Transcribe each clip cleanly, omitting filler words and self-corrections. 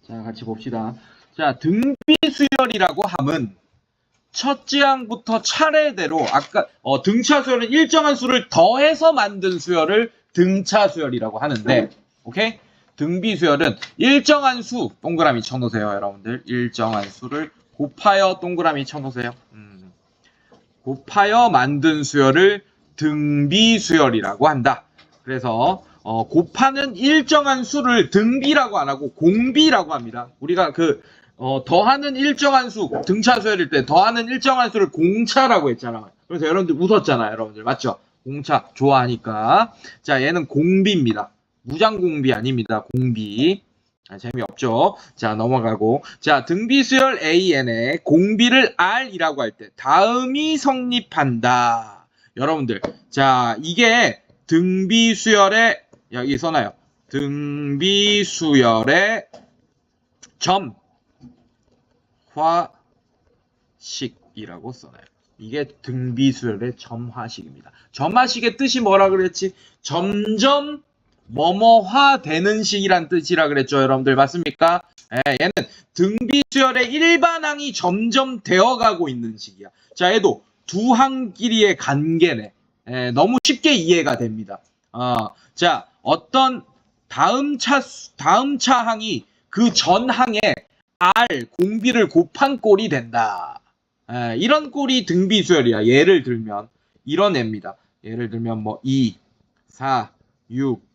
자, 같이 봅시다. 자, 등비수열이라고 함은 첫째 항부터 차례대로 아까 등차 수열은 일정한 수를 더해서 만든 수열을 등차 수열이라고 하는데, 오케이? 등비수열은 일정한 수 동그라미 쳐놓으세요, 여러분들. 일정한 수를 곱하여 동그라미 쳐놓으세요. 곱하여 만든 수열을 등비수열이라고 한다. 그래서 곱하는 일정한 수를 등비라고 안 하고 공비라고 합니다. 우리가 더하는 일정한 수, 등차 수열일 때 더하는 일정한 수를 공차라고 했잖아. 그래서 여러분들 웃었잖아요, 여러분들. 맞죠? 공차 좋아하니까. 자, 얘는 공비입니다. 무장공비 아닙니다. 공비. 재미없죠? 자, 넘어가고. 자, 등비수열 AN에 공비를 R이라고 할 때 다음이 성립한다. 여러분들. 자, 이게 등비수열의 여기 써놔요. 등비수열의 점화식이라고 써놔요. 이게 등비수열의 점화식입니다. 점화식의 뜻이 뭐라 그랬지? 점점 뭐뭐화 되는 식이란 뜻이라 그랬죠, 여러분들. 맞습니까? 얘는 등비수열의 일반항이 점점 되어가고 있는 식이야. 자, 얘도 두 항 길이의 관계네. 너무 쉽게 이해가 됩니다. 자, 어떤 다음 차 항이 그 전 항에 R, 공비를 곱한 꼴이 된다. 이런 꼴이 등비수열이야. 예를 들면 이런 애입니다. 예를 들면 뭐 2, 4, 6,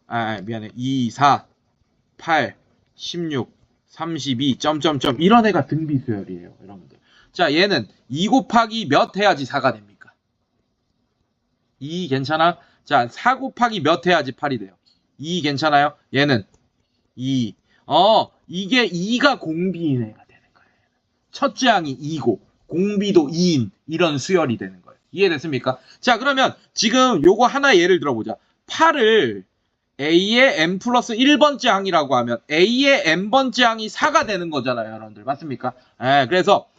2, 4, 8, 16, 32, 점점점 이런 애가 등비수열이에요, 여러분들. 자, 얘는 2 곱하기 몇 해야지 4가 됩니까? 2 괜찮아? 자, 4 곱하기 몇 해야지 8이 돼요? 2 괜찮아요? 얘는 2. 이게 2가 공비인 애가 되는 거예요. 첫째 항이 2고 공비도 2인 이런 수열이 되는 거예요. 이해됐습니까? 자, 그러면 지금 요거 하나 예를 들어보자. 8을 A의 n 플러스 1번째 항이라고 하면 A의 n번째 항이 4가 되는 거잖아요, 여러분들. 맞습니까? 그래서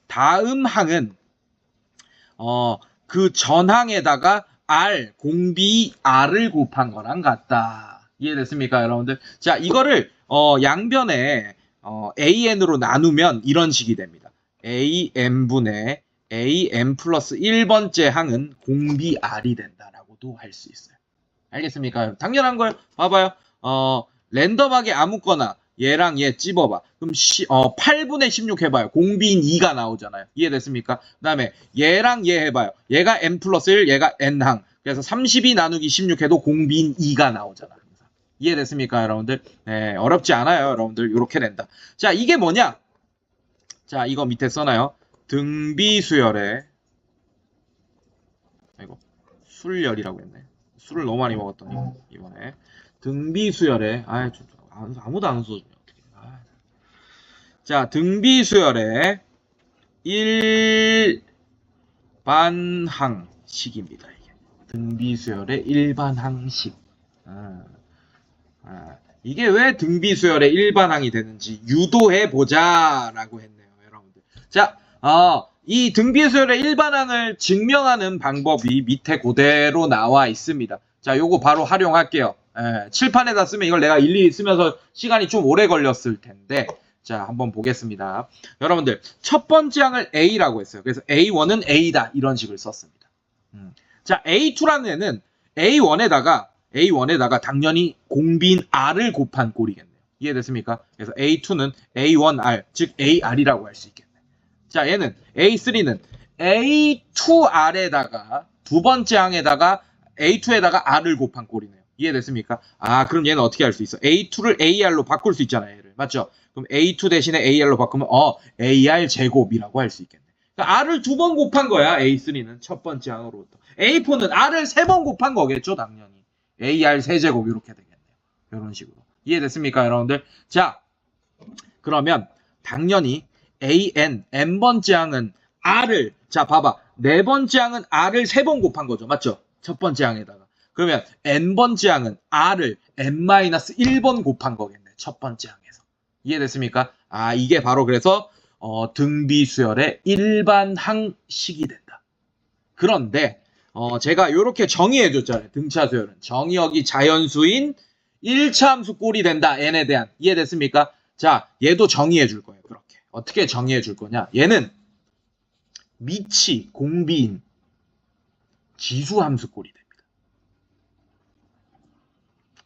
다음 항은 그 전항에다가 R, 공비 R을 곱한 거랑 같다. 이해됐습니까, 여러분들? 자, 이거를 양변에 AN으로 나누면 이런 식이 됩니다. AN분의 AN 플러스 1번째 항은 공비 R이 된다라고도 할 수 있어요. 알겠습니까? 당연한 거예요. 봐봐요. 랜덤하게 아무거나 얘랑 얘 찝어봐. 그럼 8분의 16 해봐요. 공비인 2가 나오잖아요. 이해됐습니까? 그 다음에 얘랑 얘 해봐요. 얘가 n 플러스 1, 얘가 n항. 그래서 32 나누기 16 해도 공비인 2가 나오잖아. 이해됐습니까, 여러분들? 네, 어렵지 않아요, 여러분들. 이렇게 된다. 자, 이게 뭐냐? 자, 이거 밑에 써놔요. 등비수열의 술열이라고 했네. 술을 너무 많이 먹었더니 이번에 등비수열의 아무도 안 써주면 어떡해. 자, 등비수열의 일반항식입니다. 이게 등비수열의 일반항식. 이게 왜 등비수열의 일반항이 되는지 유도해 보자라고 했네요, 여러분들. 자, 이 등비수열의 일반항을 증명하는 방법이 밑에 그대로 나와 있습니다. 자, 요거 바로 활용할게요. 칠판에다 쓰면 이걸 내가 일일이 쓰면서 시간이 좀 오래 걸렸을 텐데, 자, 한번 보겠습니다. 여러분들, 첫 번째 항을 A라고 했어요. 그래서 A1은 A다 이런 식을 썼습니다. 자, A2라는 애는 A1에다가 당연히 공비인 R을 곱한 꼴이겠네요. 이해됐습니까? 그래서 A2는 A1R, 즉 AR이라고 할 수 있겠네요. 자, 얘는 A3는 A2R에다가 두 번째 항에다가 A2에다가 R을 곱한 꼴이네요. 이해됐습니까? 그럼 얘는 어떻게 할 수 있어? A2를 AR로 바꿀 수 있잖아요, 얘를. 맞죠? 그럼 A2 대신에 AR로 바꾸면 AR 제곱이라고 할 수 있겠네. 그러니까 R을 두 번 곱한 거야, A3는 첫 번째 항으로부터. A4는 R을 세 번 곱한 거겠죠, 당연히. AR 세제곱 이렇게 되겠네요. 이런 식으로. 이해됐습니까, 여러분들? 자, 그러면 당연히 n번째 항은 R을, 자, 봐봐. 네 번째 항은 R을 세 번 곱한 거죠. 맞죠? 첫 번째 항에다가. 그러면 n번째 항은 R을 n-1번 곱한 거겠네. 첫 번째 항에서. 이해됐습니까? 이게 바로 그래서 등비수열의 일반항식이 된다. 그런데 제가 이렇게 정의해줬잖아요. 등차수열은 정의역이 자연수인 1차 함수 꼴이 된다. n에 대한. 이해됐습니까? 자, 얘도 정의해 줄 거예요. 그렇게. 어떻게 정의해 줄 거냐? 얘는 미치, 공비인, 지수함수 꼴이 됩니다.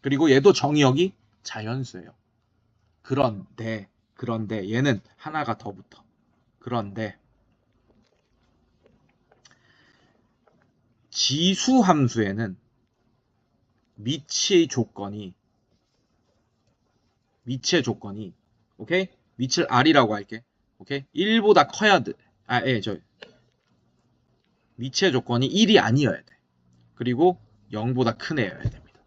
그리고 얘도 정의역이 자연수예요. 그런데 얘는 하나가 더 붙어. 그런데 지수함수에는 미치의 조건이 오케이? 미치를 R이라고 할게. 오케이? 1보다 커야 돼. 미치의 조건이 1이 아니어야 돼. 그리고 0보다 큰 애여야 됩니다.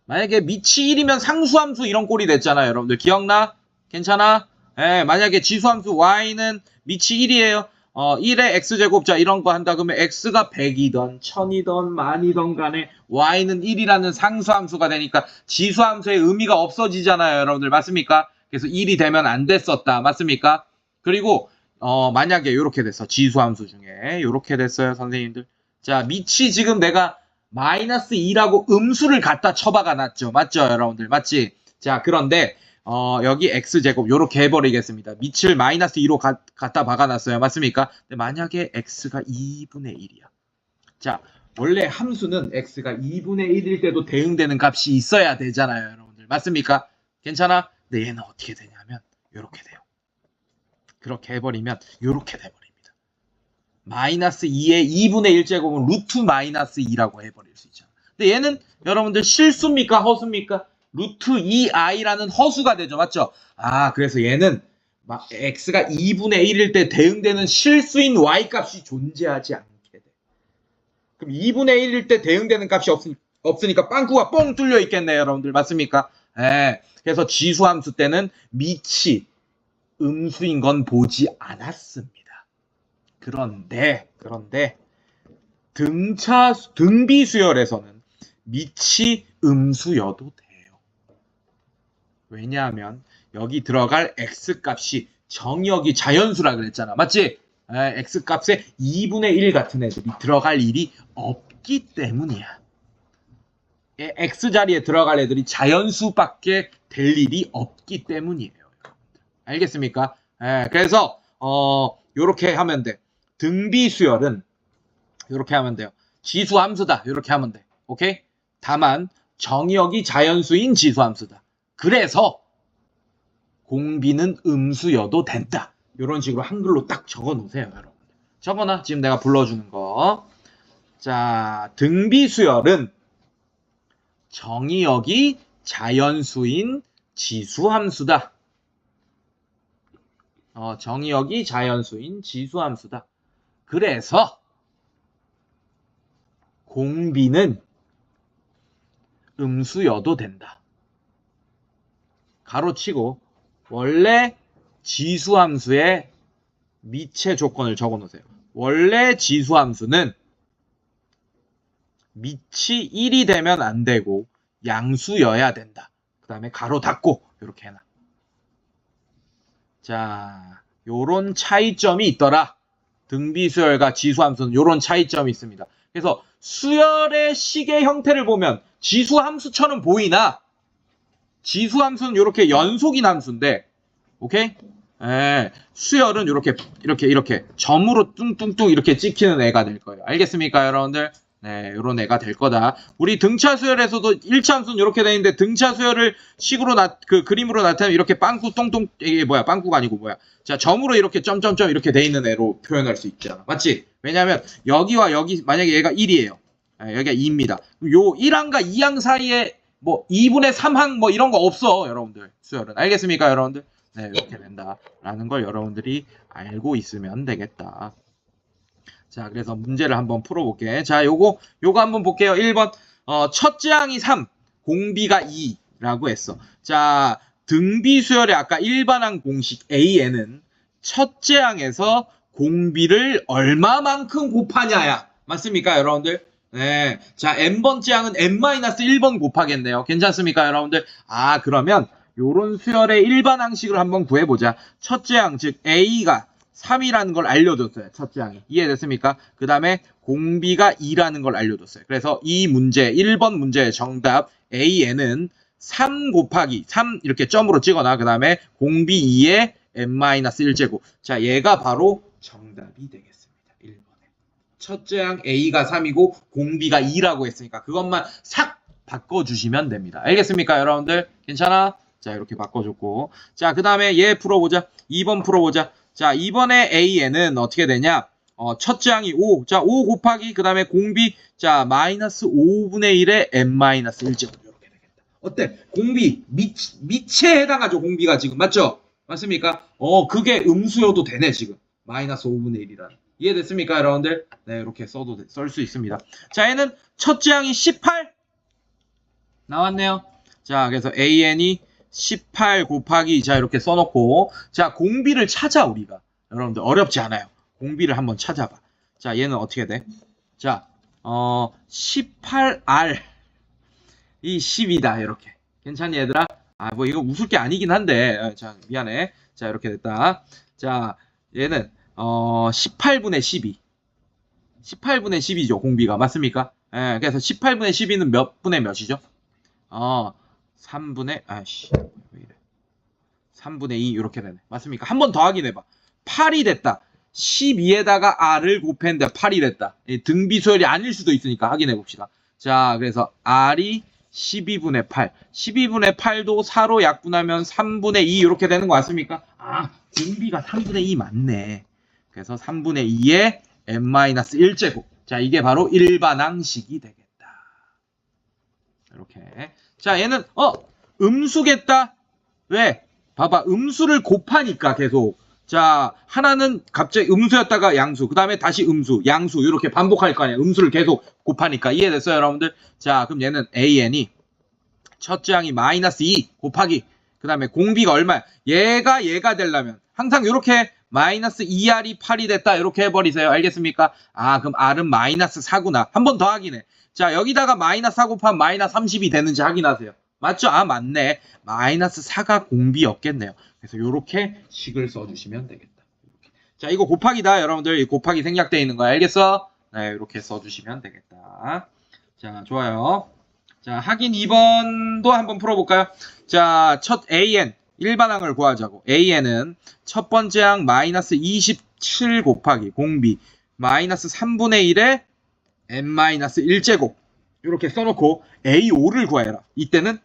만약에 미치 1이면 상수함수 이런 꼴이 됐잖아요. 여러분들 기억나? 괜찮아? 만약에 지수함수 y는 미치 1이에요. 1의 x제곱, 자 이런 거 한다 그러면 x가 100이던 1000이던 만이던 간에 y는 1이라는 상수함수가 되니까 지수함수의 의미가 없어지잖아요. 여러분들 맞습니까? 그래서 1이 되면 안 됐었다. 맞습니까? 그리고 만약에 이렇게 됐어. 지수함수 중에 이렇게 됐어요. 선생님들. 자 미치 지금 내가 마이너스 2라고 음수를 갖다 쳐박아 놨죠. 맞죠? 여러분들 맞지? 자 그런데 여기 x제곱 요렇게 해버리겠습니다. 미치를 마이너스 2로 갖다 박아놨어요. 맞습니까? 근데 만약에 x가 2분의 1이야. 자 원래 함수는 x가 2분의 1일 때도 대응되는 값이 있어야 되잖아요. 여러분들 맞습니까? 괜찮아? 근데 얘는 어떻게 되냐면 요렇게 돼요. 그렇게 해버리면 요렇게 돼버립니다. 마이너스 2의 2분의 1제곱은 루트 마이너스 2라고 해버릴 수 있죠. 근데 얘는 여러분들 실수입니까? 허수입니까? 루트 2i라는 허수가 되죠. 맞죠? 그래서 얘는 x가 2분의 1일 때 대응되는 실수인 y값이 존재하지 않게 돼. 그럼 2분의 1일 때 대응되는 값이 없으니까 빵꾸가 뻥 뚫려 있겠네요. 여러분들 맞습니까? 그래서 지수함수 때는 미치 음수인 건 보지 않았습니다. 그런데 등비수열에서는 미치 음수여도 돼요. 왜냐하면 여기 들어갈 x값이 정의역이 자연수라 그랬잖아. 맞지? x값에 2분의 1 같은 애들이 들어갈 일이 없기 때문이야. x자리에 들어갈 애들이 자연수밖에 될 일이 없기 때문이에요. 알겠습니까? 그래서 요렇게 하면 돼. 등비수열은 요렇게 하면 돼요. 지수함수다. 요렇게 하면 돼. 오케이? 다만 정의역이 자연수인 지수함수다. 그래서 공비는 음수여도 된다. 요런 식으로 한글로 딱 적어 놓으세요, 여러분. 적어놔. 지금 내가 불러주는 거. 자, 등비수열은 정의역이 자연수인 지수함수다. 정의역이 자연수인 지수함수다. 그래서 공비는 음수여도 된다. 가로치고 원래 지수함수의 미체 조건을 적어 놓으세요. 원래 지수함수는 미치 1이 되면 안 되고 양수여야 된다. 그 다음에 가로 닫고 이렇게 해놔. 자, 요런 차이점이 있더라. 등비수열과 지수함수는 요런 차이점이 있습니다. 그래서 수열의 식의 형태를 보면 지수함수처럼 보이나 지수함수는 이렇게 연속인 함수인데 오케이? 수열은 이렇게 점으로 뚱뚱뚱 이렇게 찍히는 애가 될 거예요. 알겠습니까, 여러분들? 네, 요런 애가 될 거다. 우리 등차 수열에서도 1차 함수는 이렇게 돼 있는데 등차 수열을 식으로 그림으로 나타내면 이렇게 빵꾸 똥똥 이게 뭐야? 빵꾸가 아니고 뭐야? 자, 점으로 이렇게 점점점 이렇게 돼 있는 애로 표현할 수 있잖아. 맞지? 왜냐면 여기와 여기 만약에 얘가 1이에요. 여기가 2입니다. 요 1항과 2항 사이에 뭐 2분의 3항 뭐 이런 거 없어, 여러분들. 수열은. 알겠습니까, 여러분들? 네, 이렇게 된다라는 걸 여러분들이 알고 있으면 되겠다. 자, 그래서 문제를 한번 풀어볼게. 자, 요거 한번 볼게요. 1번. 첫째 항이 3, 공비가 2라고 했어. 자, 등비수열의 아까 일반항 공식 AN은 첫째 항에서 공비를 얼마만큼 곱하냐야. 맞습니까, 여러분들? 네. 자, n번째 항은 n-1번 곱하겠네요. 괜찮습니까, 여러분들? 그러면 요런 수열의 일반 항식을 한번 구해보자. 첫째 항, 즉 A가 3이라는 걸 알려줬어요. 첫째 항이. 이해됐습니까? 그 다음에 공비가 2라는 걸 알려줬어요. 그래서 이 문제, 1번 문제의 정답 AN은 3 곱하기 3 이렇게 점으로 찍어놔. 그 다음에 공비 2에 n-1제곱. 자, 얘가 바로 정답이 되겠습니다. 1번에. 첫째 항 A가 3이고 공비가 2라고 했으니까 그것만 싹 바꿔주시면 됩니다. 알겠습니까, 여러분들? 괜찮아? 자, 이렇게 바꿔줬고. 자, 그 다음에 얘 풀어보자. 2번 풀어보자. 자, 2번의 AN은 어떻게 되냐? 첫째 항이 5. 자, 5 곱하기, 그 다음에 공비, 자, 마이너스 5분의 1에 n-1제곱. 이렇게 되겠다. 어때? 공비, 미체에 해당하죠, 공비가 지금. 맞죠? 맞습니까? 그게 음수여도 되네, 지금. 마이너스 5분의 1이라는. 이해됐습니까, 여러분들? 네, 이렇게 쓸 수 있습니다. 자, 얘는 첫째 항이 18. 나왔네요. 자, 그래서 AN이 18 곱하기, 자, 이렇게 써놓고. 자, 공비를 찾아, 우리가. 여러분들, 어렵지 않아요. 공비를 한번 찾아봐. 자, 얘는 어떻게 돼? 자, 18R. 이 10이다, 이렇게. 괜찮니, 얘들아? 뭐, 이거 웃을 게 아니긴 한데. 자, 미안해. 자, 이렇게 됐다. 자, 얘는, 18분의 12. 18분의 10이죠, 공비가. 맞습니까? 예, 그래서 18분의 12는 몇 분의 몇이죠? 3분의, 왜 이래. 3분의 2, 이렇게 되네. 맞습니까? 한 번 더 확인해봐. 8이 됐다. 12에다가 R을 곱했는데 8이 됐다. 등비소열이 아닐 수도 있으니까 확인해봅시다. 자, 그래서 R이 12분의 8. 12분의 8도 4로 약분하면 3분의 2 이렇게 되는 거 맞습니까? 등비가 3분의 2 맞네. 그래서 3분의 2에 n-1제곱. 자, 이게 바로 일반항식이 되겠다. 이렇게. 자, 얘는 음수겠다. 왜? 봐봐. 음수를 곱하니까 계속. 자, 하나는 갑자기 음수였다가 양수, 그 다음에 다시 음수, 양수 이렇게 반복할 거 아니야. 음수를 계속 곱하니까. 이해됐어요, 여러분들? 자, 그럼 얘는 AN이 첫째 항이 마이너스 2 곱하기, 그 다음에 공비가 얼마야? 얘가 되려면 항상 이렇게 마이너스 2R이 8이 됐다 이렇게 해버리세요. 알겠습니까? 그럼 R은 마이너스 4구나. 한 번 더 확인해. 자, 여기다가 마이너스 4 곱하면 마이너스 30이 되는지 확인하세요. 맞죠? 맞네. 마이너스 4가 공비였겠네요. 그래서 이렇게 식을 써주시면 되겠다. 이렇게. 자, 이거 곱하기다. 여러분들 이 곱하기 생략되어 있는 거 알겠어? 네, 이렇게 써주시면 되겠다. 자, 좋아요. 자, 확인 2번도 한번 풀어볼까요? 자, 첫 AN 일반항을 구하자고. AN은 첫 번째 항 마이너스 27 곱하기 공비 마이너스 3분의 1에 n-1제곱 이렇게 써놓고 A5를 구하여라. 이때는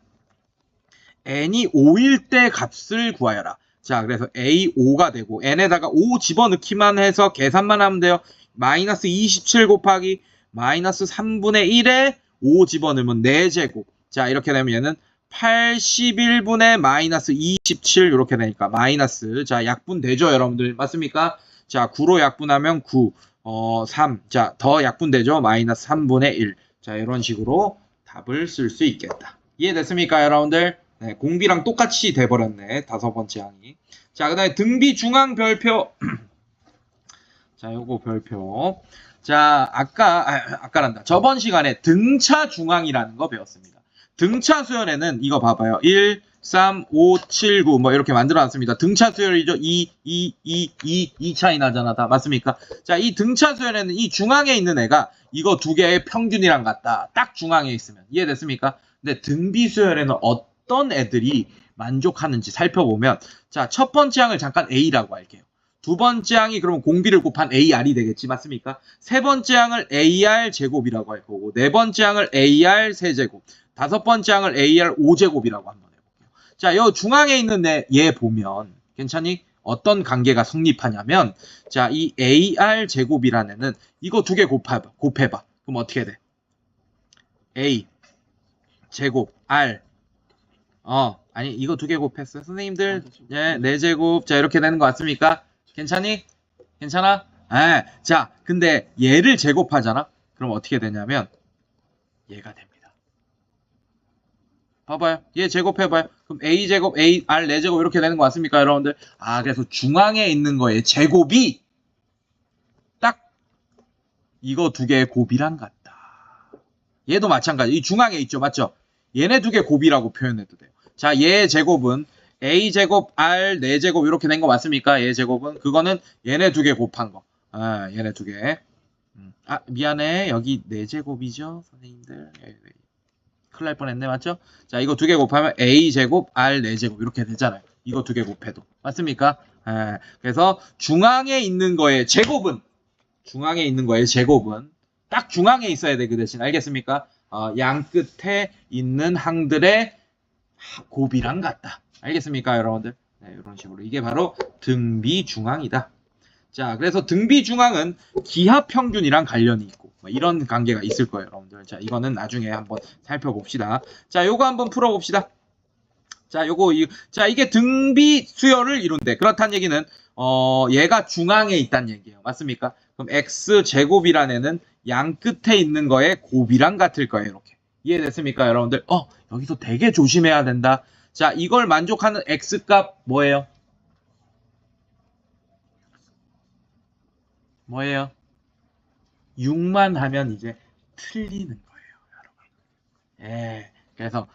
n이 5일 때 값을 구하여라. 자, 그래서 A5가 되고 n에다가 5 집어넣기만 해서 계산만 하면 돼요. 마이너스 27 곱하기 마이너스 3분의 1에 5 집어넣으면 4제곱. 자, 이렇게 되면 얘는 81분의 마이너스 27 이렇게 되니까 마이너스. 자, 약분되죠, 여러분들. 맞습니까? 자, 9로 약분하면 9, 3. 자, 더 약분되죠? 마이너스 3분의 1. 자, 이런 식으로 답을 쓸 수 있겠다. 이해됐습니까, 여러분들? 네, 공비랑 똑같이 돼버렸네. 5번째 항이. 자, 그 다음에 등비 중앙 별표. 자, 요거 별표. 자, 아까란다. 저번 시간에 등차 중앙이라는 거 배웠습니다. 등차 수열에는 이거 봐봐요. 1, 3, 5, 7, 9 뭐 이렇게 만들어놨습니다. 등차 수열이죠. 2 차이 나잖아. 다 맞습니까? 자, 이 등차 수열에는 이 중앙에 있는 애가 이거 두 개의 평균이랑 같다. 딱 중앙에 있으면. 이해됐습니까? 근데 등비 수열에는 어떤 애들이 만족하는지 살펴보면, 자, 첫 번째 항을 잠깐 A라고 할게요. 두 번째 항이 그러면 공비를 곱한 AR이 되겠지. 맞습니까? 세 번째 항을 AR 제곱이라고 할 거고, 네 번째 항을 AR 세제곱, 다섯 번째 항을 AR 5제곱이라고 한번 해볼게요. 자, 이 중앙에 있는 얘 보면 괜찮니? 어떤 관계가 성립하냐면, 자, 이 AR 제곱이라는 애는 이거 두 개 곱해봐. 그럼 어떻게 돼? A 제곱 R 아니 이거 두 개 곱했어요. 선생님들, 예, 4제곱. 자, 이렇게 되는 거 맞습니까? 괜찮니? 괜찮아? 자, 근데 얘를 제곱하잖아? 그럼 어떻게 되냐면 얘가 됩니다. 봐봐요. 얘 제곱해봐요. 그럼 A제곱, AR 4제곱 이렇게 되는 거 맞습니까, 여러분들? 그래서 중앙에 있는 거의 제곱이 딱 이거 두 개의 곱이랑 같다. 얘도 마찬가지. 이 중앙에 있죠. 맞죠? 얘네 두 개 곱이라고 표현해도 돼요. 자, 얘 제곱은 A제곱, R 4제곱 이렇게 된 거 맞습니까? 얘 제곱은 그거는 얘네 두 개 곱한 거. 얘네 두 개. 미안해. 여기 4제곱이죠, 선생님들. 큰일 날 뻔했네. 맞죠? 자, 이거 두 개 곱하면 a제곱 r 4제곱 이렇게 되잖아요. 이거 두 개 곱해도. 맞습니까? 예, 그래서 중앙에 있는 거의 제곱은 딱 중앙에 있어야 돼. 그 대신. 알겠습니까? 양 끝에 있는 항들의 곱이랑 같다. 알겠습니까, 여러분들? 네, 이런 식으로. 이게 바로 등비중앙이다. 자, 그래서 등비중앙은 기하평균이랑 관련이 있고 뭐 이런 관계가 있을 거예요, 여러분들. 자, 이거는 나중에 한번 살펴봅시다. 자, 요거 한번 풀어봅시다. 자, 자, 이게 등비수열을 이룬대. 그렇다는 얘기는 얘가 중앙에 있다는 얘기예요. 맞습니까? 그럼 x제곱이라는 애는 양 끝에 있는 거에 곱이랑 같을 거예요. 이렇게. 이해됐습니까, 여러분들? 여기서 되게 조심해야 된다. 자, 이걸 만족하는 x값 뭐예요? 뭐예요? 6만 하면 이제 틀리는 거예요, 여러분. 예. 그래서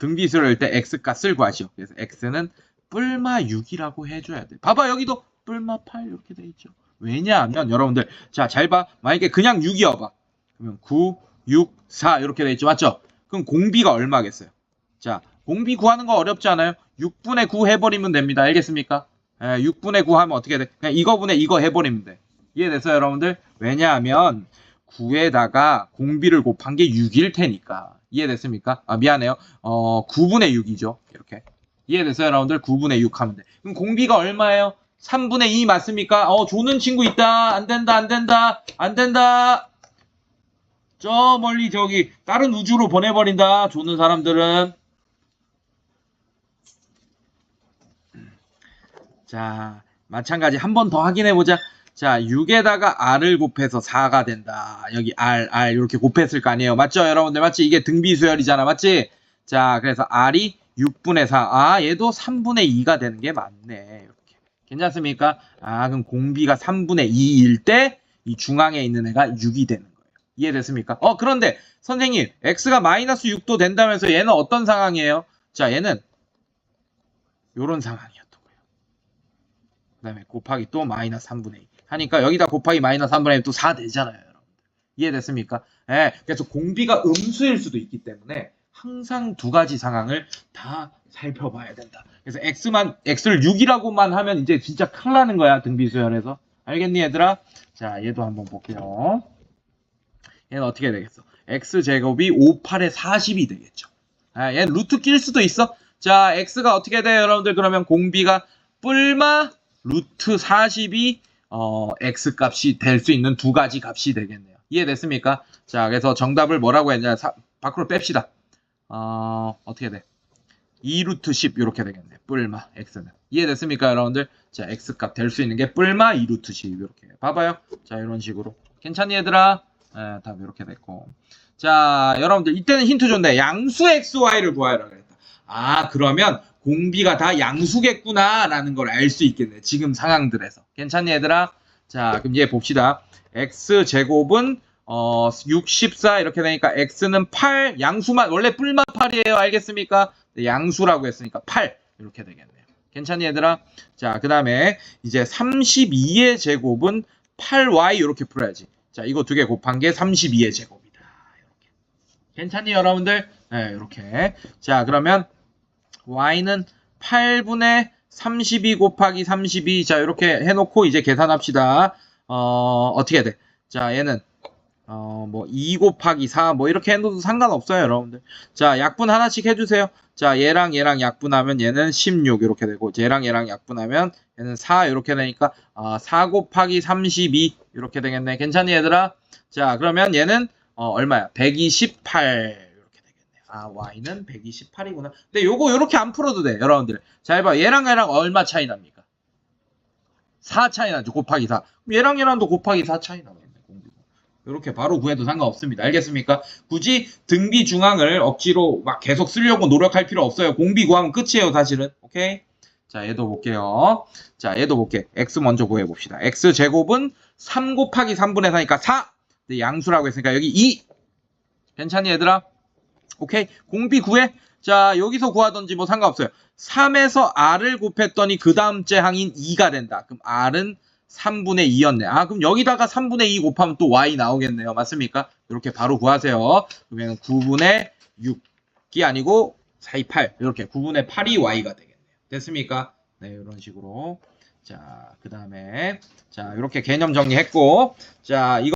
등비수를 할 때 x값을 구하시오. 그래서 x는 뿔마 6이라고 해줘야 돼. 봐봐, 여기도 뿔마 8 이렇게 돼 있죠. 왜냐하면 여러분들 자, 잘 봐. 만약에 그냥 6이어봐. 그러면 9, 6, 4 이렇게 돼 있죠. 맞죠? 그럼 공비가 얼마겠어요? 자, 공비 구하는 거 어렵지 않아요? 6분의 9 해버리면 됩니다. 알겠습니까? 6분의 9 하면 어떻게 돼? 그냥 이거분의 이거 해버리면 돼. 이해됐어요, 여러분들? 왜냐하면 9에다가 공비를 곱한 게 6일 테니까. 이해됐습니까? 미안해요. 9분의 6이죠. 이렇게. 이해됐어요, 여러분들? 9분의 6 하면 돼. 그럼 공비가 얼마예요? 3분의 2 맞습니까? 조는 친구 있다. 안 된다, 안 된다, 안 된다. 저 멀리 저기 다른 우주로 보내버린다. 조는 사람들은. 자, 마찬가지 한 번 더 확인해보자. 자, 6에다가 r을 곱해서 4가 된다. 여기 r 이렇게 곱했을 거 아니에요. 맞죠, 여러분들? 맞지? 이게 등비수열이잖아. 맞지? 자, 그래서 r이 6분의 4. 얘도 3분의 2가 되는 게 맞네. 이렇게. 괜찮습니까? 그럼 공비가 3분의 2일 때 이 중앙에 있는 애가 6이 되는 거예요. 이해됐습니까? 그런데 선생님, x가 마이너스 6도 된다면서 얘는 어떤 상황이에요? 자, 얘는 요런 상황이었던 거예요. 그 다음에 곱하기 또 마이너스 3분의 2. 하니까 여기다 곱하기 마이너스 3분의 1 또 4 되잖아요, 여러분. 이해됐습니까? 그래서 공비가 음수일 수도 있기 때문에 항상 두 가지 상황을 다 살펴봐야 된다. 그래서 x를 6이라고만 하면 이제 진짜 큰일 나는 거야, 등비수열에서. 알겠니, 얘들아? 자, 얘도 한번 볼게요. 얘는 어떻게 되겠어? x제곱이 5, 8에 40이 되겠죠. 얘는 루트 낄 수도 있어. 자, x가 어떻게 돼요, 여러분들? 그러면 공비가 뿔마 루트 40이 x값이 될 수 있는 두 가지 값이 되겠네요. 이해됐습니까? 자, 그래서 정답을 뭐라고 했냐? 밖으로 뺍시다. 어떻게 돼? 2루트 10 이렇게 되겠네. 뿔마 x는. 이해됐습니까, 여러분들? 자, x값 될 수 있는 게 뿔마 2루트 10 이렇게. 봐봐요. 자, 이런 식으로. 괜찮니, 얘들아? 답 이렇게 됐고. 자, 여러분들 이때는 힌트 줬네. 양수 xy를 구하라 그랬다. 그러면 공비가 다 양수겠구나 라는 걸 알 수 있겠네. 지금 상황들에서. 괜찮니, 얘들아? 자, 그럼 얘 봅시다. x제곱은 64 이렇게 되니까 x는 8, 양수만 원래 뿔만 8이에요. 알겠습니까? 네, 양수라고 했으니까 8 이렇게 되겠네요. 괜찮니, 얘들아? 자, 그 다음에 이제 32의 제곱은 8y 이렇게 풀어야지. 자, 이거 두 개 곱한 게 32의 제곱이다. 이렇게. 괜찮니, 여러분들? 네, 이렇게. 자, 그러면 y는 8분의 32 곱하기 32. 자, 이렇게 해놓고 이제 계산합시다. 어떻게 돼? 자, 얘는 2 곱하기 4 뭐 이렇게 해도 상관없어요, 여러분들. 자, 약분 하나씩 해주세요. 자, 얘랑 약분하면 얘는 16 이렇게 되고, 얘랑 약분하면 얘는 4 이렇게 되니까 4 곱하기 32 이렇게 되겠네. 괜찮니, 얘들아? 자, 그러면 얘는 얼마야? 128 이렇게 되겠네. y는 128이구나. 근데 요거 요렇게 안 풀어도 돼, 여러분들. 잘 봐. 얘랑 얼마 차이 납니까? 4 차이 나죠. 곱하기 4. 얘랑도 곱하기 4 차이 나겠네. 이렇게 바로 구해도 상관없습니다. 알겠습니까? 굳이 등비 중앙을 억지로 막 계속 쓰려고 노력할 필요 없어요. 공비 구하면 끝이에요, 사실은. 오케이? 자, 얘도 볼게요. 자, 얘도 볼게. x 먼저 구해봅시다. x제곱은 3 곱하기 3분의 4니까 4. 근데 양수라고 했으니까 여기 2. 괜찮니, 얘들아? 오케이? 공비 구해. 자, 여기서 구하던지 뭐 상관없어요. 3에서 r을 곱했더니 그 다음째 항인 2가 된다. 그럼 r은 3분의 2였네. 그럼 여기다가 3분의 2 곱하면 또 y 나오겠네요. 맞습니까? 이렇게 바로 구하세요. 그러면 9분의 6. 아니고 428 이렇게 9분의 8이 y가 되겠네요. 됐습니까? 네, 이런 식으로. 자, 그 다음에 자 이렇게 개념 정리했고 자 이거